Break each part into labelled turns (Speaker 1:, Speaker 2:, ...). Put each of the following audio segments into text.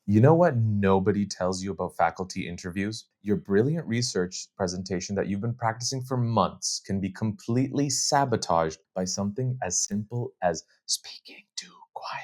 Speaker 1: You know what nobody tells you about faculty interviews? Your brilliant research presentation that you've been practicing for months can be completely sabotaged by something as simple as speaking too quietly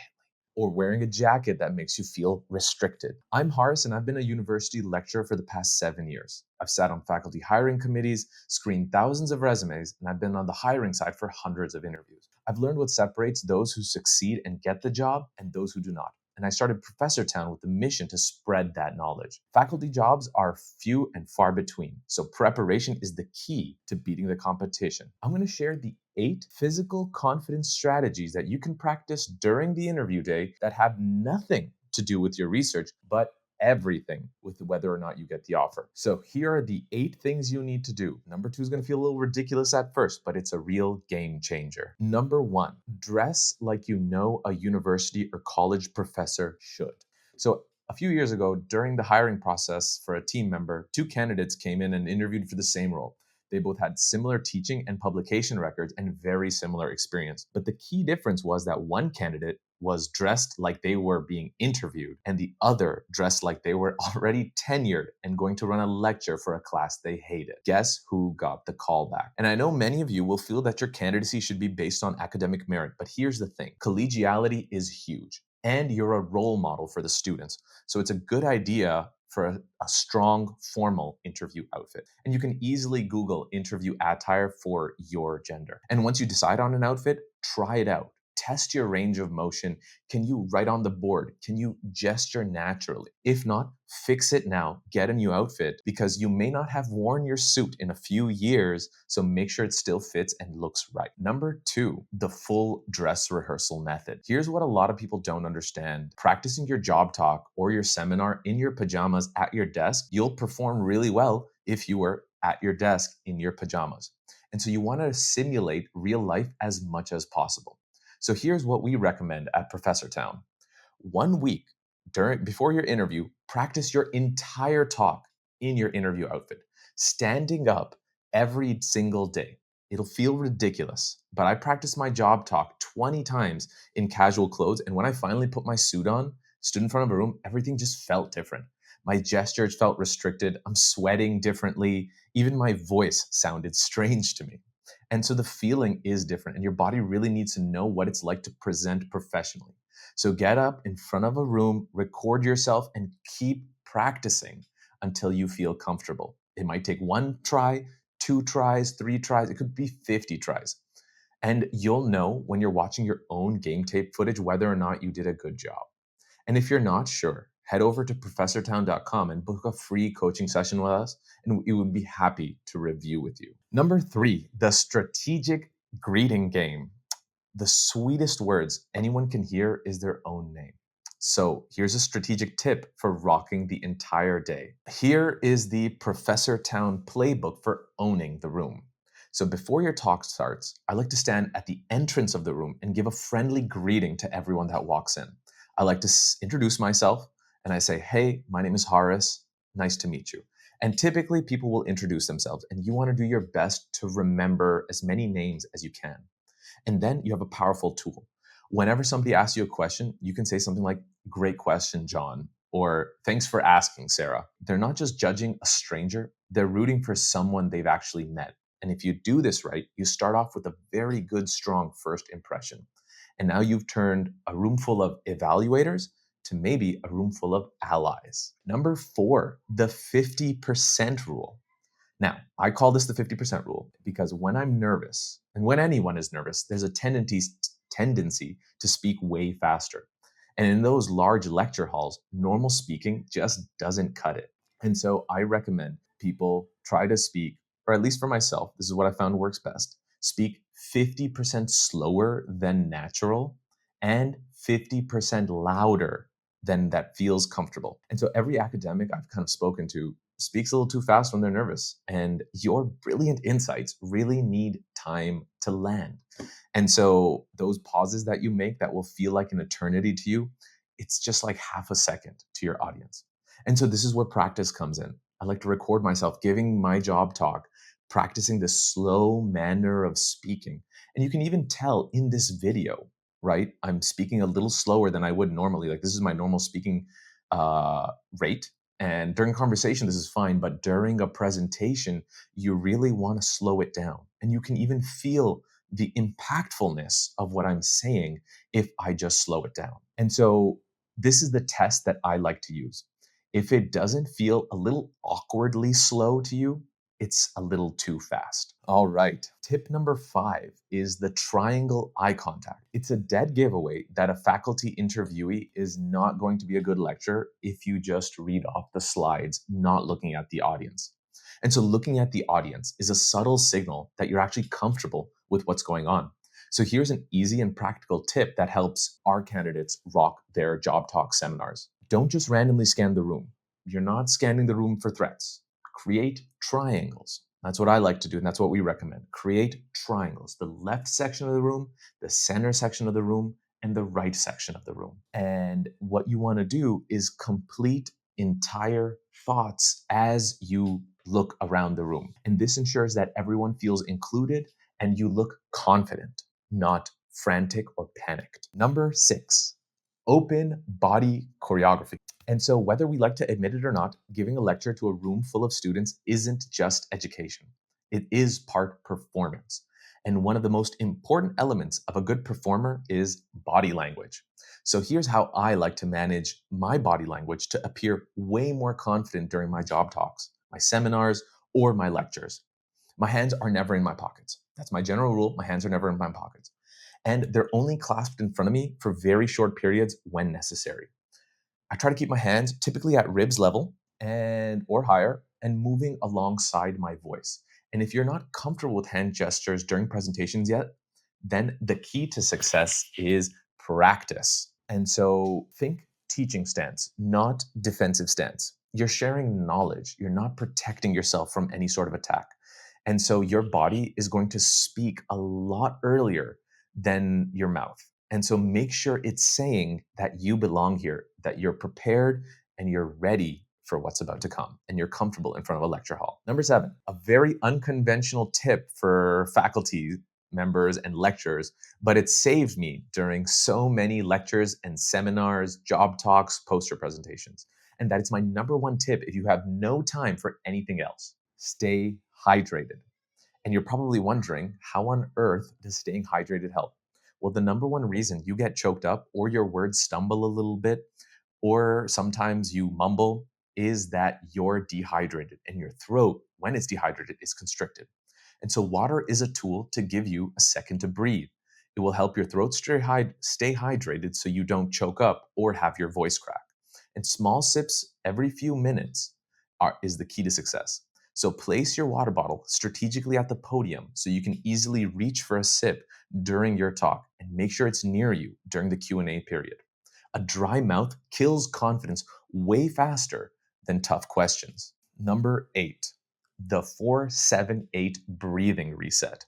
Speaker 1: or wearing a jacket that makes you feel restricted. I'm Haaris, and I've been a university lecturer for the past 7 years. I've sat on faculty hiring committees, screened thousands of resumes, and I've been on the hiring side for hundreds of interviews. I've learned what separates those who succeed and get the job and those who do not. And I started Professor Town with the mission to spread that knowledge. Faculty jobs are few and far between, so preparation is the key to beating the competition. I'm going to share the 8 physical confidence strategies that you can practice during the interview day that have nothing to do with your research, but everything with whether or not you get the offer. So here are the 8 things you need to do. Number 2 is going to feel a little ridiculous at first, but it's a real game changer. Number 1, dress like you know a university or college professor should. So a few years ago, during the hiring process for a team member, 2 candidates came in and interviewed for the same role. They both had similar teaching and publication records and very similar experience. But the key difference was that one candidate was dressed like they were being interviewed, and the other dressed like they were already tenured and going to run a lecture for a class they hated. Guess who got the call back? And I know many of you will feel that your candidacy should be based on academic merit, but here's the thing: collegiality is huge, and you're a role model for the students. So it's a good idea for a strong formal interview outfit. And you can easily Google interview attire for your gender. And once you decide on an outfit, try it out. Test your range of motion. Can you write on the board? Can you gesture naturally? If not, fix it now. Get a new outfit because you may not have worn your suit in a few years, so make sure it still fits and looks right. Number 2, the full dress rehearsal method. Here's what a lot of people don't understand. Practicing your job talk or your seminar in your pajamas at your desk, you'll perform really well if you were at your desk in your pajamas. And so you want to simulate real life as much as possible. So here's what we recommend at Professor Town. 1 week before your interview, practice your entire talk in your interview outfit, standing up every single day. It'll feel ridiculous, but I practiced my job talk 20 times in casual clothes, and when I finally put my suit on, stood in front of a room, everything just felt different. My gestures felt restricted. I'm sweating differently. Even my voice sounded strange to me. And so the feeling is different, and your body really needs to know what it's like to present professionally. So get up in front of a room, record yourself, and keep practicing until you feel comfortable. It might take 1 try, 2 tries, 3 tries, it could be 50 tries. And you'll know when you're watching your own game tape footage whether or not you did a good job. And if you're not sure, head over to professortown.com and book a free coaching session with us, and we would be happy to review with you. Number 3, the strategic greeting game. The sweetest words anyone can hear is their own name. So here's a strategic tip for rocking the entire day. Here is the Professor Town playbook for owning the room. So before your talk starts, I like to stand at the entrance of the room and give a friendly greeting to everyone that walks in. I like to introduce myself, and I say, "Hey, my name is Haaris. Nice to meet you." And typically people will introduce themselves, and you want to do your best to remember as many names as you can. And then you have a powerful tool. Whenever somebody asks you a question, you can say something like, "Great question, John," or "Thanks for asking, Sarah." They're not just judging a stranger, they're rooting for someone they've actually met. And if you do this right, you start off with a very good, strong first impression. And now you've turned a room full of evaluators to maybe a room full of allies. Number 4, the 50% rule. Now, I call this the 50% rule because when I'm nervous, and when anyone is nervous, there's a tendency to speak way faster. And in those large lecture halls, normal speaking just doesn't cut it. And so I recommend people try to speak, or at least for myself, this is what I found works best: speak 50% slower than natural and 50% louder than that feels comfortable. And so every academic I've kind of spoken to speaks a little too fast when they're nervous. And your brilliant insights really need time to land. And so those pauses that you make that will feel like an eternity to you, it's just like half a second to your audience. And so this is where practice comes in. I like to record myself giving my job talk, practicing the slow manner of speaking. And you can even tell in this video, right? I'm speaking a little slower than I would normally. Like, this is my normal speaking rate. And during conversation, this is fine, but during a presentation, you really want to slow it down. And you can even feel the impactfulness of what I'm saying if I just slow it down. And so this is the test that I like to use. If it doesn't feel a little awkwardly slow to you, it's a little too fast. All right. Tip number 5 is the triangle eye contact. It's a dead giveaway that a faculty interviewee is not going to be a good lecturer if you just read off the slides, not looking at the audience. And so looking at the audience is a subtle signal that you're actually comfortable with what's going on. So here's an easy and practical tip that helps our candidates rock their job talk seminars. Don't just randomly scan the room. You're not scanning the room for threats. Create triangles. That's what I like to do, and that's what we recommend. Create triangles. The left section of the room, the center section of the room, and the right section of the room. And what you want to do is complete entire thoughts as you look around the room. And this ensures that everyone feels included and you look confident, not frantic or panicked. Number 6, open body choreography. And so, whether we like to admit it or not, giving a lecture to a room full of students isn't just education, it is part performance. And one of the most important elements of a good performer is body language. So, here's how I like to manage my body language to appear way more confident during my job talks, my seminars, or my lectures. My hands are never in my pockets. That's my general rule. My hands are never in my pockets. And they're only clasped in front of me for very short periods when necessary. I try to keep my hands typically at ribs level and or higher and moving alongside my voice. And if you're not comfortable with hand gestures during presentations yet, then the key to success is practice. And so think teaching stance, not defensive stance. You're sharing knowledge. You're not protecting yourself from any sort of attack. And so your body is going to speak a lot earlier than your mouth. And so make sure it's saying that you belong here, that you're prepared and you're ready for what's about to come and you're comfortable in front of a lecture hall. Number 7, a very unconventional tip for faculty members and lecturers, but it saved me during so many lectures and seminars, job talks, poster presentations. And that is my number 1 tip if you have no time for anything else. Stay hydrated. And you're probably wondering, how on earth does staying hydrated help? Well, the number 1 reason you get choked up or your words stumble a little bit or sometimes you mumble is that you're dehydrated and your throat, when it's dehydrated, is constricted. And so water is a tool to give you a second to breathe. It will help your throat stay hydrated so you don't choke up or have your voice crack. And small sips every few minutes is the key to success. So place your water bottle strategically at the podium so you can easily reach for a sip during your talk and make sure it's near you during the Q&A period. A dry mouth kills confidence way faster than tough questions. Number 8, the 4-7-8 breathing reset.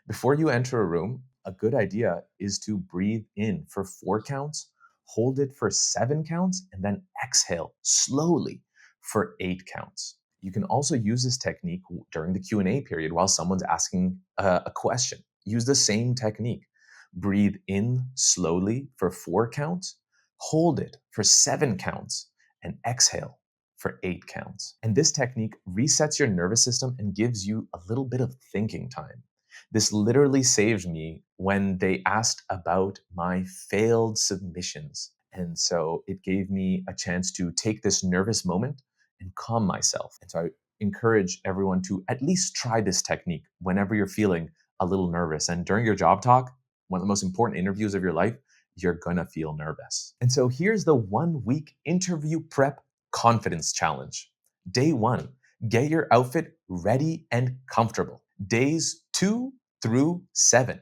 Speaker 1: Before you enter a room, a good idea is to breathe in for 4 counts, hold it for 7 counts, and then exhale slowly for 8 counts. You can also use this technique during the Q&A period while someone's asking a question. Use the same technique. Breathe in slowly for 4 counts, hold it for 7 counts, and exhale for 8 counts. And this technique resets your nervous system and gives you a little bit of thinking time. This literally saved me when they asked about my failed submissions. And so it gave me a chance to take this nervous moment and calm myself. And so I encourage everyone to at least try this technique whenever you're feeling a little nervous. And during your job talk, one of the most important interviews of your life, you're gonna feel nervous. And so here's the 1-week interview prep confidence challenge. Day 1, get your outfit ready and comfortable. Days 2 through 7,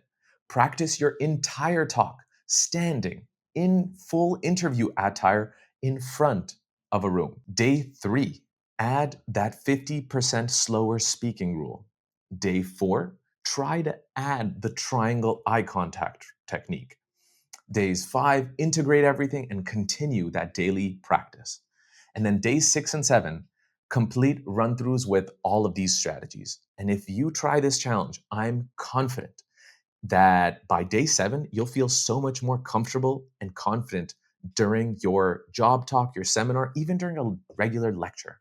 Speaker 1: practice your entire talk standing in full interview attire in front of a room. Day 3, add that 50% slower speaking rule. Day 4, try to add the triangle eye contact technique. Days 5, integrate everything and continue that daily practice. And then days 6 and 7, complete run throughs with all of these strategies. And if you try this challenge, I'm confident that by day 7, you'll feel so much more comfortable and confident during your job talk, your seminar, even during a regular lecture.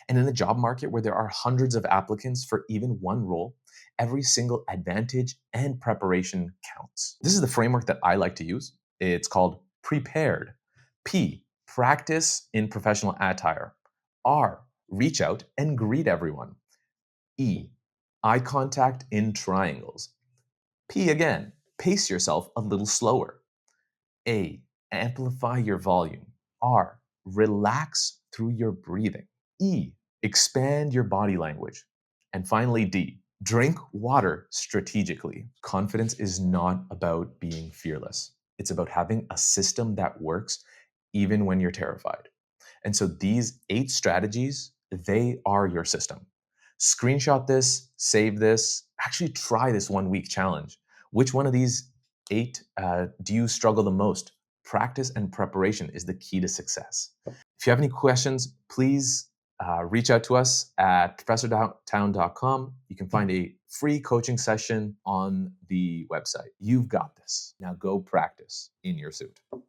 Speaker 1: And in the job market where there are hundreds of applicants for even one role, every single advantage and preparation counts. This is the framework that I like to use. It's called prepared. P, practice in professional attire. R, reach out and greet everyone. E, eye contact in triangles. P again, pace yourself a little slower. A, amplify your volume. R, relax through your breathing. E, expand your body language. And finally, D, drink water strategically. Confidence is not about being fearless. It's about having a system that works even when you're terrified. And so these 8 strategies, they are your system. Screenshot this, save this, actually try this 1 week challenge. Which one of these 8 do you struggle the most? Practice and preparation is the key to success. If you have any questions, please reach out to us at professortown.com. You can find a free coaching session on the website. You've got this. Now go practice in your suit.